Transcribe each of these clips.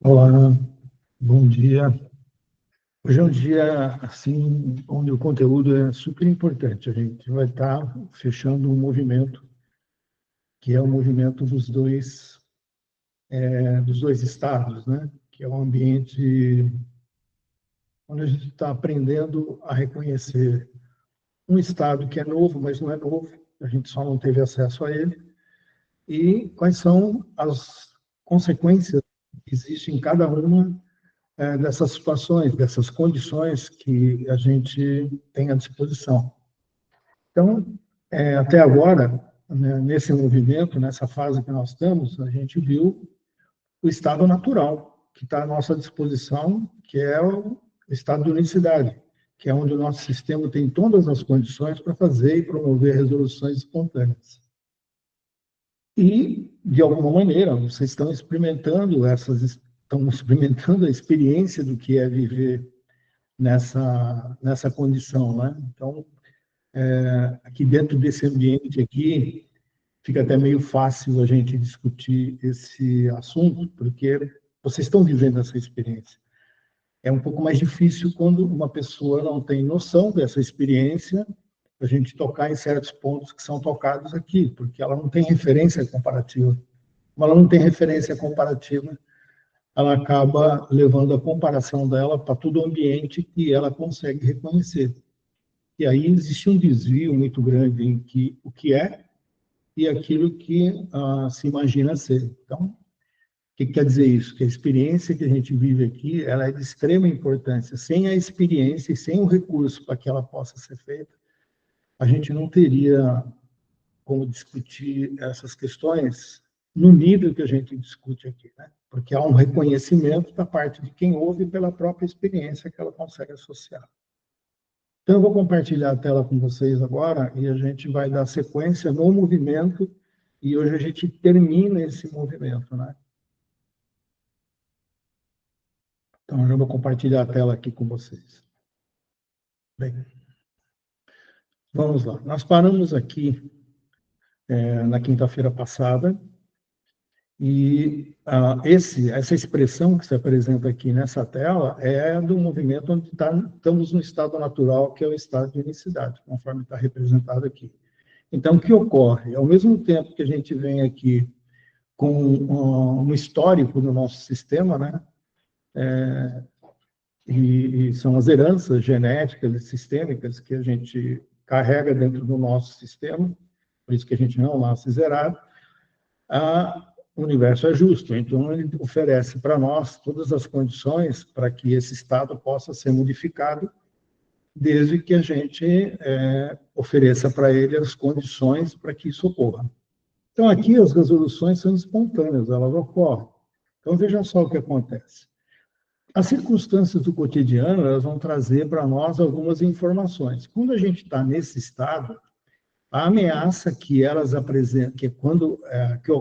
Olá, bom dia. Hoje é um dia assim onde o conteúdo é super importante. A gente vai estar fechando um movimento que é o movimento dos dois estados, né? Que é um ambiente onde a gente está aprendendo a reconhecer um estado que é novo, mas não é novo. A gente só não teve acesso a ele. E quais são as consequências que existem em cada uma dessas situações, dessas condições que a gente tem à disposição. Então, até agora, né, nesse movimento, nessa fase que nós estamos, a gente viu o estado natural que está à nossa disposição, que é o estado de unicidade, que é onde o nosso sistema tem todas as condições para fazer e promover resoluções espontâneas. E, de alguma maneira, vocês estão experimentando a experiência do que é viver nessa condição, né? Então, aqui dentro desse ambiente aqui, fica até meio fácil a gente discutir esse assunto, porque vocês estão vivendo essa experiência. É um pouco mais difícil quando uma pessoa não tem noção dessa experiência, a gente tocar em certos pontos que são tocados aqui, porque ela não tem referência comparativa. Como ela não tem referência comparativa, ela acaba levando a comparação dela para todo o ambiente que ela consegue reconhecer. E aí existe um desvio muito grande em o que é e aquilo que se imagina ser. Então, o que quer dizer isso? Que a experiência que a gente vive aqui, ela é de extrema importância. Sem a experiência e sem o recurso para que ela possa ser feita, a gente não teria como discutir essas questões no nível que a gente discute aqui, né? Porque há um reconhecimento da parte de quem ouve pela própria experiência que ela consegue associar. Então, eu vou compartilhar a tela com vocês agora e a gente vai dar sequência no movimento e hoje a gente termina esse movimento, né? Então, eu já vou compartilhar a tela aqui com vocês. Bem, vamos lá. Nós paramos aqui na quinta-feira passada e essa expressão que se apresenta aqui nessa tela é do movimento onde estamos no estado natural, que é o estado de unicidade, conforme está representado aqui. Então, o que ocorre? Ao mesmo tempo que a gente vem aqui com um histórico do nosso sistema, né? E são as heranças genéticas e sistêmicas que a gente carrega dentro do nosso sistema, por isso que a gente não nasce zerado. O universo é justo, então ele oferece para nós todas as condições para que esse estado possa ser modificado, desde que a gente ofereça para ele as condições para que isso ocorra. Então, aqui as resoluções são espontâneas, elas ocorrem. Então, veja só o que acontece. As circunstâncias do cotidiano, elas vão trazer para nós algumas informações. Quando a gente está nesse estado, a ameaça que elas apresentam,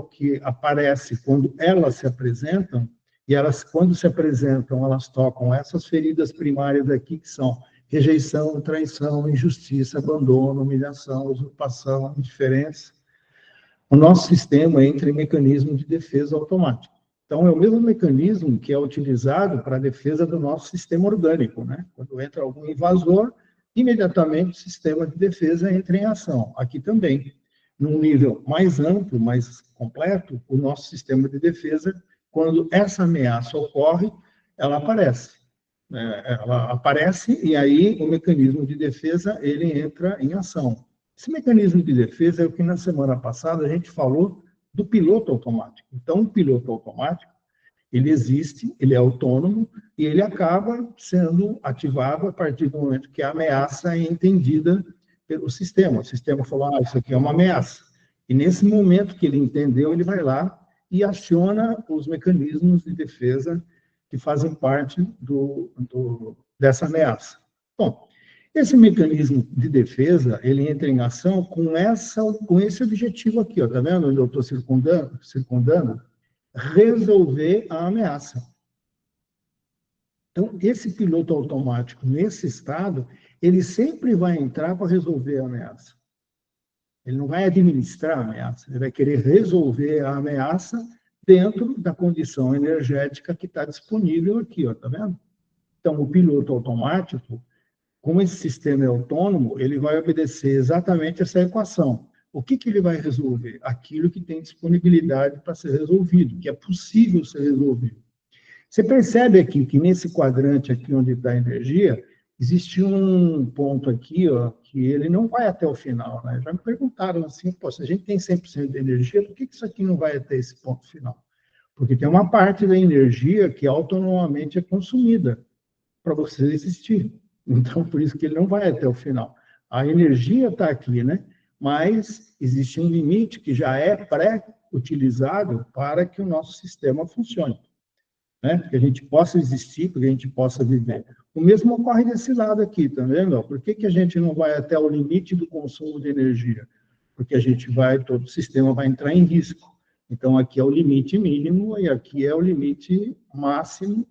que aparece quando elas se apresentam, e elas, quando se apresentam, elas tocam essas feridas primárias aqui, que são rejeição, traição, injustiça, abandono, humilhação, usurpação, indiferença. O nosso sistema entra em mecanismo de defesa automático. Então, é o mesmo mecanismo que é utilizado para a defesa do nosso sistema orgânico, né? Quando entra algum invasor, imediatamente o sistema de defesa entra em ação. Aqui também, num nível mais amplo, mais completo, o nosso sistema de defesa, quando essa ameaça ocorre, ela aparece. Ela aparece e aí o mecanismo de defesa ele entra em ação. Esse mecanismo de defesa é o que na semana passada a gente falou do piloto automático. Então, o piloto automático, ele existe, ele é autônomo e ele acaba sendo ativado a partir do momento que a ameaça é entendida pelo sistema. O sistema falou, isso aqui é uma ameaça. E nesse momento que ele entendeu, ele vai lá e aciona os mecanismos de defesa que fazem parte dessa ameaça. Bom, esse mecanismo de defesa, ele entra em ação com esse objetivo aqui, ó, tá vendo onde eu estou circundando? Resolver a ameaça. Então, esse piloto automático, nesse estado, ele sempre vai entrar para resolver a ameaça. Ele não vai administrar a ameaça, ele vai querer resolver a ameaça dentro da condição energética que está disponível aqui, ó, tá vendo? Então, o piloto automático, como esse sistema é autônomo, ele vai obedecer exatamente essa equação. O que ele vai resolver? Aquilo que tem disponibilidade para ser resolvido, que é possível ser resolvido. Você percebe aqui que nesse quadrante aqui onde está a energia, existe um ponto aqui, ó, que ele não vai até o final, né? Já me perguntaram assim, pô, se a gente tem 100% de energia, por que isso aqui não vai até esse ponto final? Porque tem uma parte da energia que autonomamente é consumida para você existir. Então, por isso que ele não vai até o final. A energia está aqui, né? Mas existe um limite que já é pré-utilizado para que o nosso sistema funcione, né? Que a gente possa existir, que a gente possa viver. O mesmo ocorre desse lado aqui, tá vendo? Por que a gente não vai até o limite do consumo de energia? Porque a gente vai, todo o sistema vai entrar em risco. Então, aqui é o limite mínimo e aqui é o limite máximo,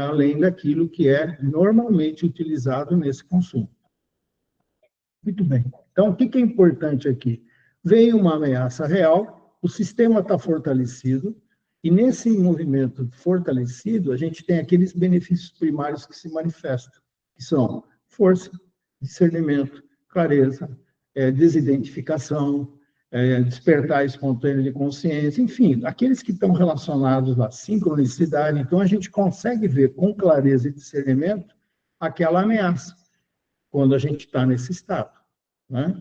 além daquilo que é normalmente utilizado nesse consumo. Muito bem. Então, o que é importante aqui? Veio uma ameaça real, o sistema está fortalecido, e nesse movimento fortalecido, a gente tem aqueles benefícios primários que se manifestam, que são força, discernimento, clareza, desidentificação, despertar espontâneo de consciência, enfim, aqueles que estão relacionados à sincronicidade. Então, a gente consegue ver com clareza e discernimento aquela ameaça, quando a gente está nesse estado, né?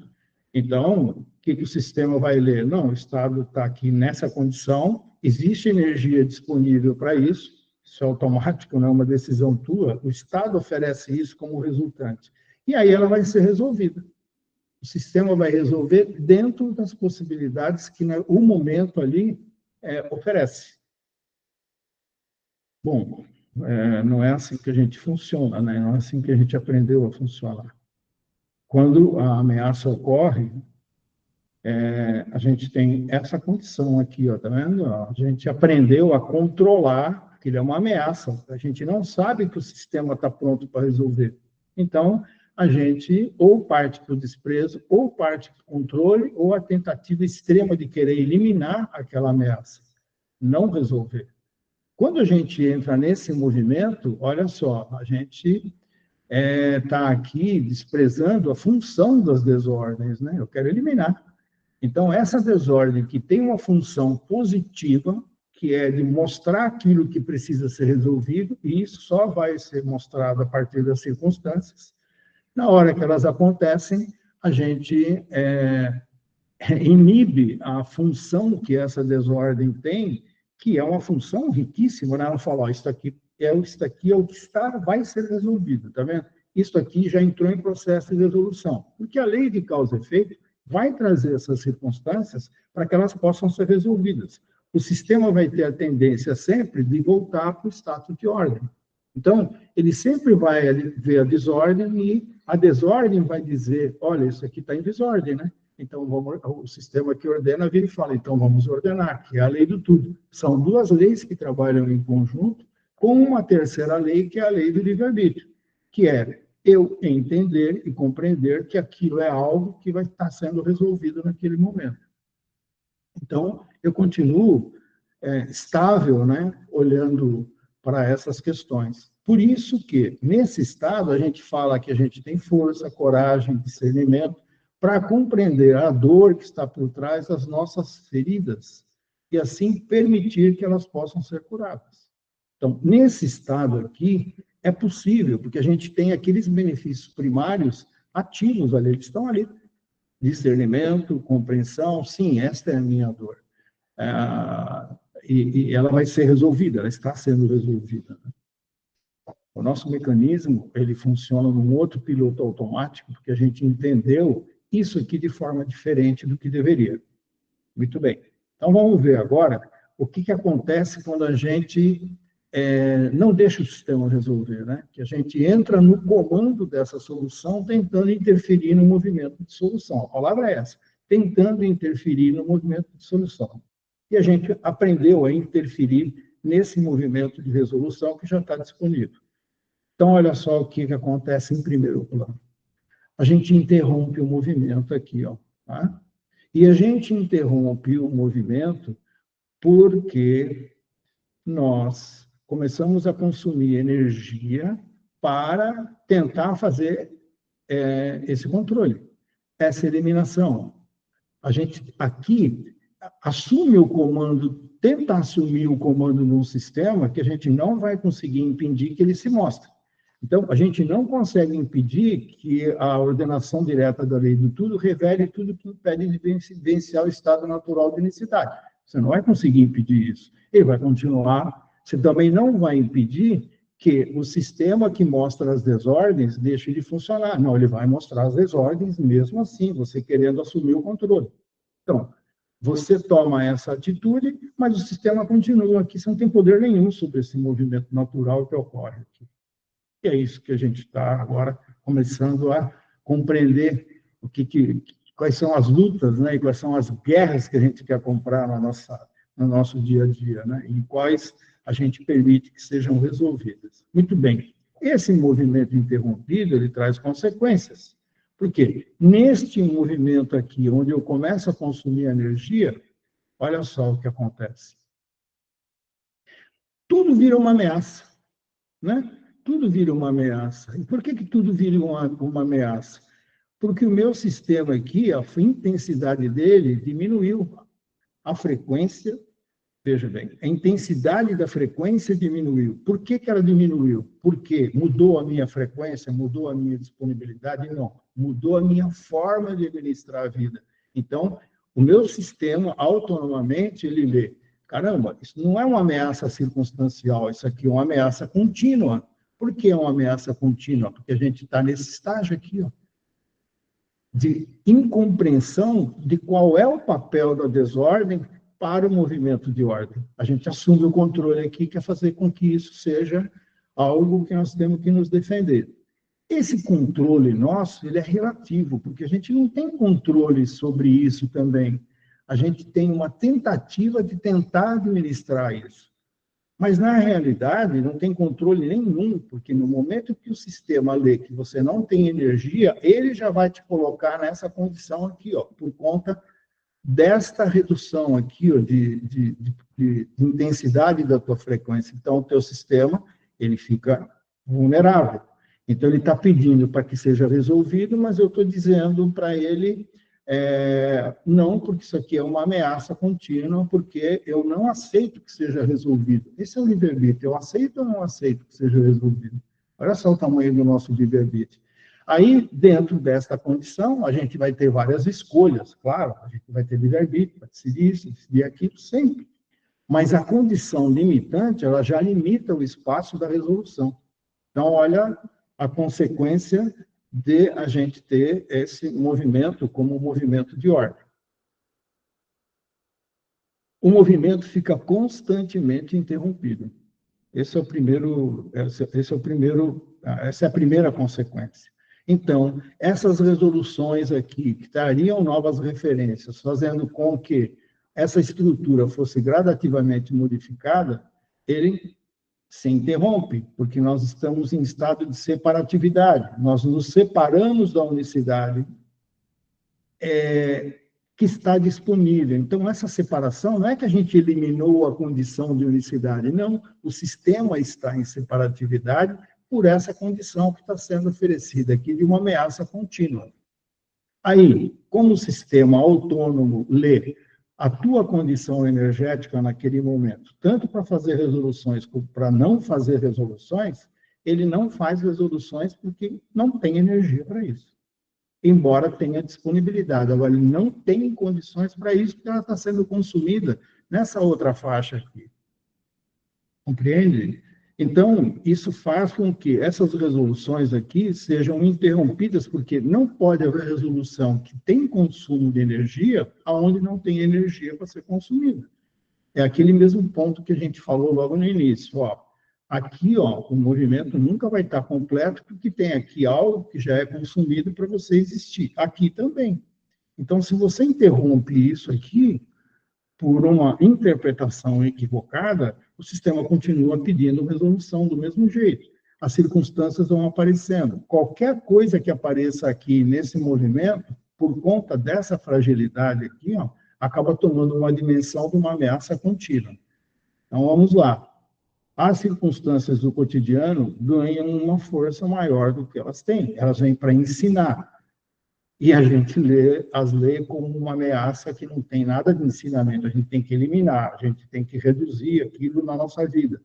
Então, o que o sistema vai ler? Não, o estado está aqui nessa condição, existe energia disponível para isso, isso é automático, não é uma decisão tua, o estado oferece isso como resultante. E aí ela vai ser resolvida. O sistema vai resolver dentro das possibilidades que o momento ali oferece. Bom, não é assim que a gente funciona, né? Não é assim que a gente aprendeu a funcionar. Quando a ameaça ocorre, a gente tem essa condição aqui, ó, tá vendo? A gente aprendeu a controlar, que ele é uma ameaça. A gente não sabe que o sistema está pronto para resolver. Então, a gente ou parte para o desprezo, ou parte para o controle, ou a tentativa extrema de querer eliminar aquela ameaça, não resolver. Quando a gente entra nesse movimento, olha só, a gente está aqui desprezando a função das desordens, né? Eu quero eliminar. Então, essa desordem que tem uma função positiva, que é de mostrar aquilo que precisa ser resolvido, e isso só vai ser mostrado a partir das circunstâncias. Na hora que elas acontecem, a gente inibe a função que essa desordem tem, que é uma função riquíssima, né? Ela fala, ó, isso aqui é o que está, vai ser resolvido, tá vendo? Isso aqui já entrou em processo de resolução, porque a lei de causa e efeito vai trazer essas circunstâncias para que elas possam ser resolvidas. O sistema vai ter a tendência sempre de voltar para o status de ordem. Então, ele sempre vai ver a desordem e a desordem vai dizer, olha, isso aqui está em desordem, né? Então, o sistema que ordena vira e fala, então vamos ordenar, que é a lei do tudo. São duas leis que trabalham em conjunto, com uma terceira lei, que é a lei do livre-arbítrio, que é eu entender e compreender que aquilo é algo que vai estar sendo resolvido naquele momento. Então, eu continuo estável, né, olhando para essas questões. Por isso que, nesse estado, a gente fala que a gente tem força, coragem, discernimento, para compreender a dor que está por trás das nossas feridas e, assim, permitir que elas possam ser curadas. Então, nesse estado aqui, é possível, porque a gente tem aqueles benefícios primários ativos ali, eles estão ali. Discernimento, compreensão, sim, esta é a minha dor. E ela vai ser resolvida, ela está sendo resolvida. O nosso mecanismo, ele funciona num outro piloto automático, porque a gente entendeu isso aqui de forma diferente do que deveria. Muito bem. Então, vamos ver agora o que acontece quando a gente não deixa o sistema resolver, né? Que a gente entra no comando dessa solução, tentando interferir no movimento de solução. A palavra é essa, tentando interferir no movimento de solução. E a gente aprendeu a interferir nesse movimento de resolução que já está disponível. Então, olha só o que acontece em primeiro plano. A gente interrompe o movimento aqui, ó, tá? E a gente interrompe o movimento Porque nós começamos a consumir energia para tentar fazer esse controle, essa eliminação. A gente aqui assume o comando, tenta assumir o comando num sistema que a gente não vai conseguir impedir que ele se mostre. Então, a gente não consegue impedir que a ordenação direta da lei do tudo revele tudo que impede de vivenciar o estado natural de unicidade. Você não vai conseguir impedir isso. Ele vai continuar. Você também não vai impedir que o sistema que mostra as desordens deixe de funcionar. Não, ele vai mostrar as desordens mesmo assim, você querendo assumir o controle. Então, você toma essa atitude, mas o sistema continua aqui, você não tem poder nenhum sobre esse movimento natural que ocorre aqui. E é isso que a gente está agora começando a compreender quais são as lutas, né, e quais são as guerras que a gente quer comprar no nosso dia a dia, né, e quais a gente permite que sejam resolvidas. Muito bem. Esse movimento interrompido, ele traz consequências. Por quê? Neste movimento aqui, onde eu começo a consumir energia, olha só o que acontece. Tudo vira uma ameaça, né? Tudo vira uma ameaça. E por que tudo vira uma ameaça? Porque o meu sistema aqui, a intensidade dele diminuiu. A frequência, veja bem, a intensidade da frequência diminuiu. Por que ela diminuiu? Porque mudou a minha frequência, mudou a minha disponibilidade? Não. Mudou a minha forma de administrar a vida. Então, o meu sistema, autonomamente, ele lê, caramba, isso não é uma ameaça circunstancial, isso aqui é uma ameaça contínua. Por que é uma ameaça contínua? Porque a gente está nesse estágio aqui, ó, de incompreensão de qual é o papel da desordem para o movimento de ordem. A gente assume o controle aqui, quer fazer com que isso seja algo que nós temos que nos defender. Esse controle nosso, ele é relativo, porque a gente não tem controle sobre isso também. A gente tem uma tentativa de tentar administrar isso. Mas, na realidade, não tem controle nenhum, porque no momento que o sistema lê que você não tem energia, ele já vai te colocar nessa condição aqui, ó, por conta desta redução aqui, ó, de intensidade da tua frequência. Então, o teu sistema, ele fica vulnerável. Então, ele está pedindo para que seja resolvido, mas eu estou dizendo para ele, não, porque isso aqui é uma ameaça contínua, porque eu não aceito que seja resolvido. Esse é o livre-arbítrio. Eu aceito ou não aceito que seja resolvido? Olha só o tamanho do nosso livre-arbítrio. Aí, dentro desta condição, a gente vai ter várias escolhas, claro, a gente vai ter livre-arbítrio, vai decidir isso, decidir aquilo, sempre. Mas a condição limitante, ela já limita o espaço da resolução. Então, olha a consequência de a gente ter esse movimento como um movimento de ordem. O movimento fica constantemente interrompido. Essa é a primeira consequência. Então, essas resoluções aqui, que trariam novas referências, fazendo com que essa estrutura fosse gradativamente modificada, ele se interrompe, porque nós estamos em estado de separatividade. Nós nos separamos da unicidade que está disponível. Então, essa separação não é que a gente eliminou a condição de unicidade, não. O sistema está em separatividade por essa condição que está sendo oferecida aqui de uma ameaça contínua. Aí, como o sistema autônomo lê a tua condição energética naquele momento, tanto para fazer resoluções como para não fazer resoluções, ele não faz resoluções porque não tem energia para isso. Embora tenha disponibilidade. Agora, ele não tem condições para isso, porque ela está sendo consumida nessa outra faixa aqui. Compreende? Então, isso faz com que essas resoluções aqui sejam interrompidas, porque não pode haver resolução que tem consumo de energia aonde não tem energia para ser consumida. É aquele mesmo ponto que a gente falou logo no início. Ó, aqui, ó, o movimento nunca vai estar completo, porque tem aqui algo que já é consumido para você existir. Aqui também. Então, se você interrompe isso aqui, por uma interpretação equivocada, o sistema continua pedindo resolução do mesmo jeito. As circunstâncias vão aparecendo. Qualquer coisa que apareça aqui nesse movimento, por conta dessa fragilidade aqui, ó, acaba tomando uma dimensão de uma ameaça contínua. Então, vamos lá. As circunstâncias do cotidiano ganham uma força maior do que elas têm. Elas vêm para ensinar. E a gente as lê como uma ameaça que não tem nada de ensinamento. A gente tem que eliminar, a gente tem que reduzir aquilo na nossa vida.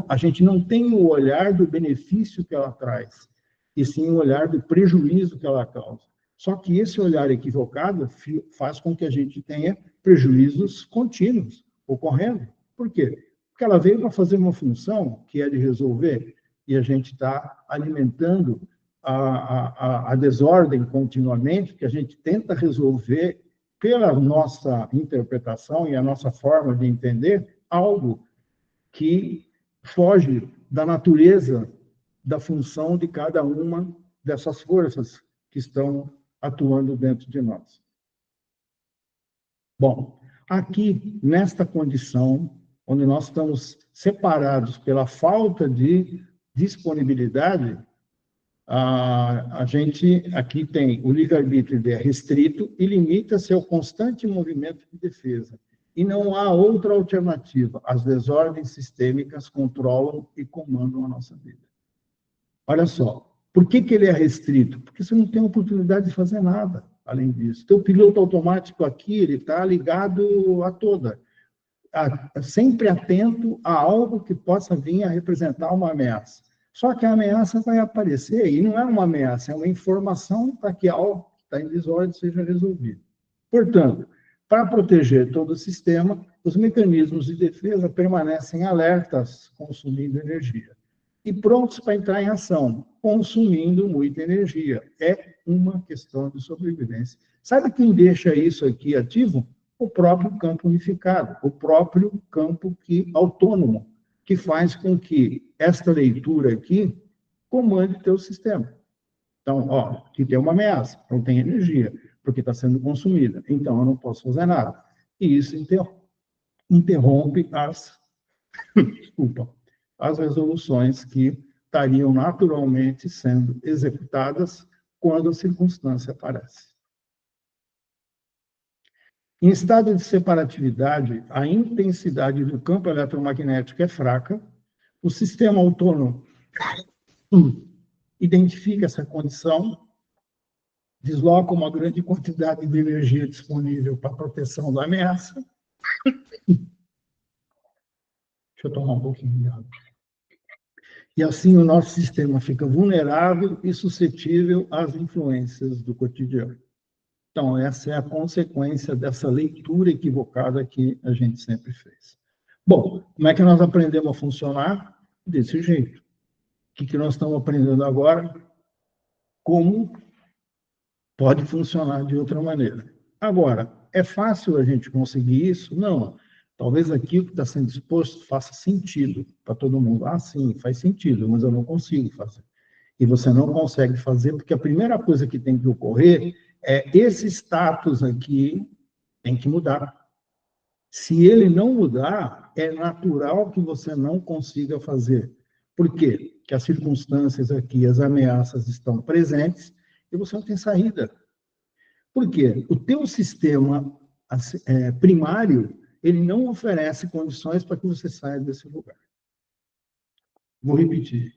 A gente não tem o olhar do benefício que ela traz, e sim o olhar do prejuízo que ela causa. Só que esse olhar equivocado faz com que a gente tenha prejuízos contínuos ocorrendo. Por quê? Porque ela veio para fazer uma função que é de resolver, e a gente está alimentando a desordem continuamente, que a gente tenta resolver pela nossa interpretação e a nossa forma de entender algo que foge da natureza da função de cada uma dessas forças que estão atuando dentro de nós. Bom, aqui, nesta condição, onde nós estamos separados pela falta de disponibilidade, a gente aqui tem o livre-arbítrio é restrito e limita-se ao constante movimento de defesa. E não há outra alternativa. As desordens sistêmicas controlam e comandam a nossa vida. Olha só, por que ele é restrito? Porque você não tem oportunidade de fazer nada além disso. Teu piloto automático aqui, ele está ligado a toda. Sempre atento a algo que possa vir a representar uma ameaça. Só que a ameaça vai aparecer, e não é uma ameaça, é uma informação para que algo que está em desordem seja resolvido. Portanto, para proteger todo o sistema, os mecanismos de defesa permanecem alertas, consumindo energia. E prontos para entrar em ação, consumindo muita energia. É uma questão de sobrevivência. Sabe quem deixa isso aqui ativo? O próprio campo unificado, o próprio campo autônomo, que faz com que esta leitura aqui comande teu sistema. Então, aqui tem uma ameaça, não tem energia, porque está sendo consumida. Então, eu não posso fazer nada. E isso interrompe as resoluções que estariam naturalmente sendo executadas quando a circunstância aparece. Em estado de separatividade, a intensidade do campo eletromagnético é fraca, o sistema autônomo identifica essa condição, desloca uma grande quantidade de energia disponível para a proteção da ameaça. Deixa eu tomar um pouquinho de água. E assim o nosso sistema fica vulnerável e suscetível às influências do cotidiano. Então, essa é a consequência dessa leitura equivocada que a gente sempre fez. Bom, como é que nós aprendemos a funcionar? Desse jeito. O que nós estamos aprendendo agora? Como pode funcionar de outra maneira. Agora, é fácil a gente conseguir isso? Não. Talvez aquilo que está sendo exposto faça sentido para todo mundo. Ah, sim, faz sentido, mas eu não consigo fazer. E você não consegue fazer porque a primeira coisa que tem que ocorrer é esse status aqui tem que mudar. Se ele não mudar, é natural que você não consiga fazer. Por quê? Porque as circunstâncias aqui, as ameaças estão presentes e você não tem saída. Por quê? O teu sistema primário, ele não oferece condições para que você saia desse lugar. Vou repetir.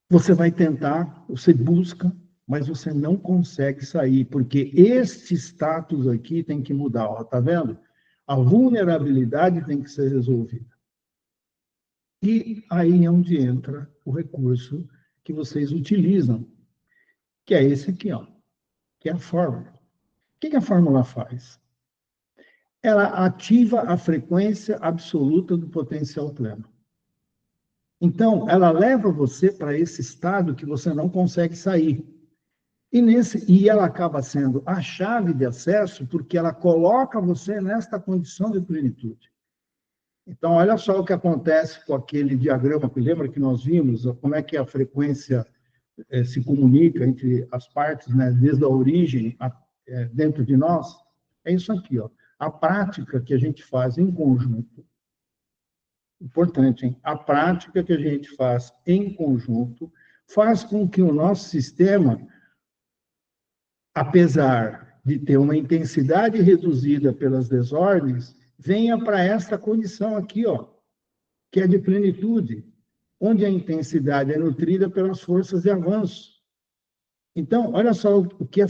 Você vai tentar, você busca, mas você não consegue sair, porque este status aqui tem que mudar, ó, tá vendo? A vulnerabilidade tem que ser resolvida. E aí é onde entra o recurso que vocês utilizam, que é esse aqui, ó, que é a fórmula. O que a fórmula faz? Ela ativa a frequência absoluta do potencial pleno. Então, ela leva você para esse estado que você não consegue sair. E ela acaba sendo a chave de acesso porque ela coloca você nesta condição de plenitude. Então, olha só o que acontece com aquele diagrama que lembra que nós vimos, como é que a frequência se comunica entre as partes, né, desde a origem dentro de nós. É isso aqui, ó. A prática que a gente faz em conjunto, importante, hein? A prática que a gente faz em conjunto faz com que o nosso sistema, apesar de ter uma intensidade reduzida pelas desordens, venha para esta condição aqui, ó, que é de plenitude, onde a intensidade é nutrida pelas forças de avanço. Então, olha só o que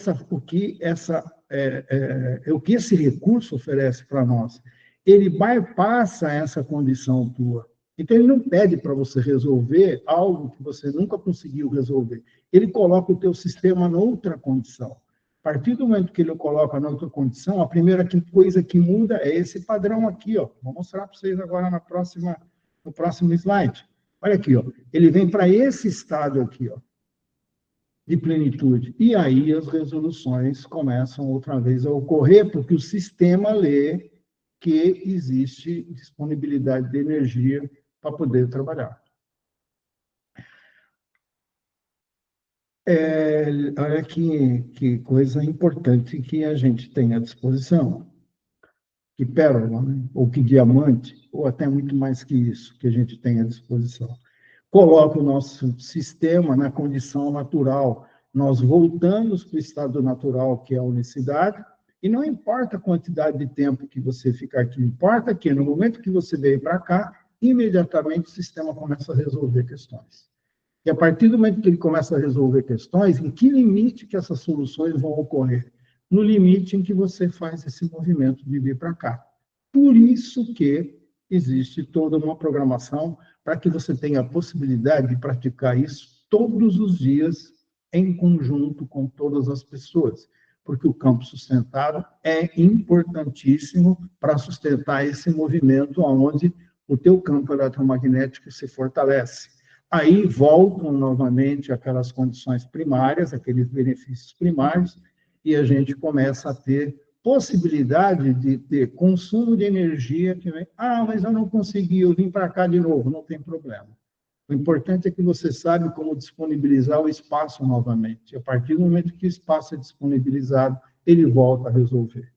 esse recurso oferece para nós. Ele bypassa essa condição tua. Então, ele não pede para você resolver algo que você nunca conseguiu resolver. Ele coloca o teu sistema noutra condição. A partir do momento que ele coloca noutra condição, a primeira coisa que muda é esse padrão aqui, ó. Vou mostrar para vocês agora no próximo slide. Olha aqui, ó. Ele vem para esse estado aqui, ó, de plenitude. E aí as resoluções começam outra vez a ocorrer, porque o sistema lê que existe disponibilidade de energia para poder trabalhar. Olha que coisa importante que a gente tem à disposição. Que pérola, né? Ou que diamante, ou até muito mais que isso, que a gente tem à disposição. Coloca o nosso sistema na condição natural. Nós voltamos para o estado natural, que é a unicidade, e não importa a quantidade de tempo que você ficar aqui, importa que no momento que você veio para cá, imediatamente o sistema começa a resolver questões. E a partir do momento que ele começa a resolver questões, em que limite que essas soluções vão ocorrer? No limite em que você faz esse movimento de vir para cá. Por isso que existe toda uma programação para que você tenha a possibilidade de praticar isso todos os dias, em conjunto com todas as pessoas. Porque o campo sustentado é importantíssimo para sustentar esse movimento onde o teu campo eletromagnético se fortalece. Aí voltam novamente aquelas condições primárias, aqueles benefícios primários, e a gente começa a ter possibilidade de ter consumo de energia que vem, mas eu não consegui, eu vim para cá de novo, não tem problema. O importante é que você sabe como disponibilizar o espaço novamente. A partir do momento que o espaço é disponibilizado, ele volta a resolver.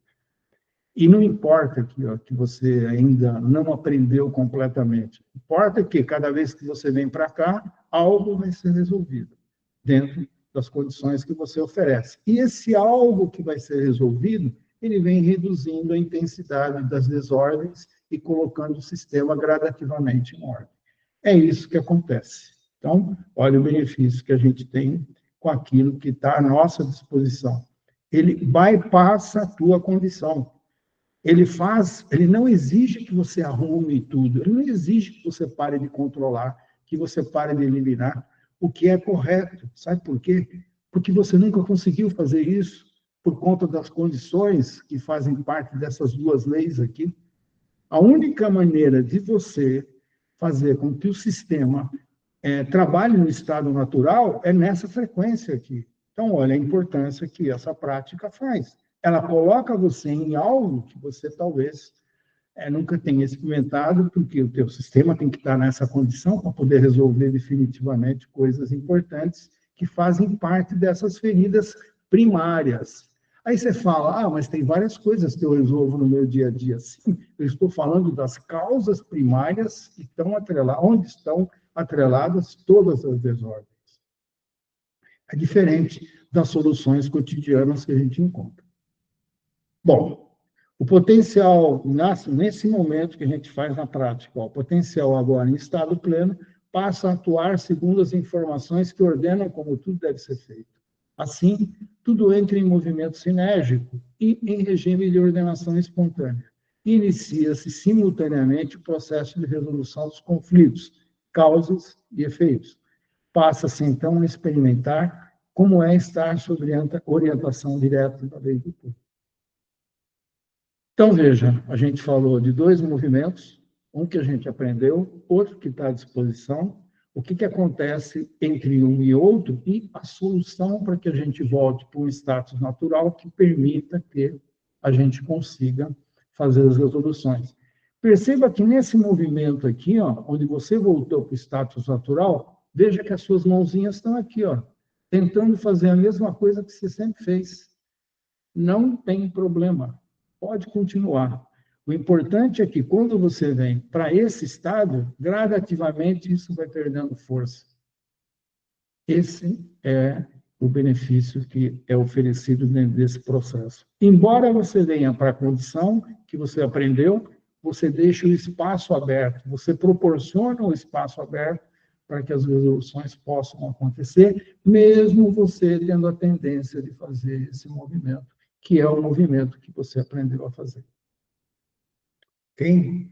E não importa que você ainda não aprendeu completamente. Importa que cada vez que você vem para cá, algo vai ser resolvido, dentro das condições que você oferece. E esse algo que vai ser resolvido, ele vem reduzindo a intensidade das desordens e colocando o sistema gradativamente em ordem. É isso que acontece. Então, olha o benefício que a gente tem com aquilo que está à nossa disposição. Ele bypassa a tua condição. Ele não exige que você arrume tudo, ele não exige que você pare de controlar, que você pare de eliminar o que é correto. Sabe por quê? Porque você nunca conseguiu fazer isso por conta das condições que fazem parte dessas duas leis aqui. A única maneira de você fazer com que o sistema trabalhe no estado natural é nessa frequência aqui. Então, olha a importância que essa prática faz. Ela coloca você em algo que você talvez nunca tenha experimentado, porque o teu sistema tem que estar nessa condição para poder resolver definitivamente coisas importantes que fazem parte dessas feridas primárias. Aí você fala, mas tem várias coisas que eu resolvo no meu dia a dia. Sim, eu estou falando das causas primárias que estão atreladas, onde estão atreladas todas as desordens. É diferente das soluções cotidianas que a gente encontra. Bom, o potencial, nesse momento que a gente faz na prática, o potencial agora em estado pleno, passa a atuar segundo as informações que ordenam como tudo deve ser feito. Assim, tudo entra em movimento sinérgico e em regime de ordenação espontânea. Inicia-se simultaneamente o processo de resolução dos conflitos, causas e efeitos. Passa-se, então, a experimentar como é estar sob orientação direta da lei do tudo. Então, veja, a gente falou de dois movimentos, um que a gente aprendeu, outro que está à disposição, o que acontece entre um e outro e a solução para que a gente volte para um status natural que permita que a gente consiga fazer as resoluções. Perceba que nesse movimento aqui, ó, onde você voltou para o status natural, veja que as suas mãozinhas estão aqui, ó, tentando fazer a mesma coisa que você sempre fez. Não tem problema. Pode continuar. O importante é que, quando você vem para esse estado, gradativamente isso vai perdendo força. Esse é o benefício que é oferecido dentro desse processo. Embora você venha para a condição que você aprendeu, você deixa o espaço aberto, você proporciona o espaço aberto para que as resoluções possam acontecer, mesmo você tendo a tendência de fazer esse movimento, que é o movimento que você aprendeu a fazer. Ok?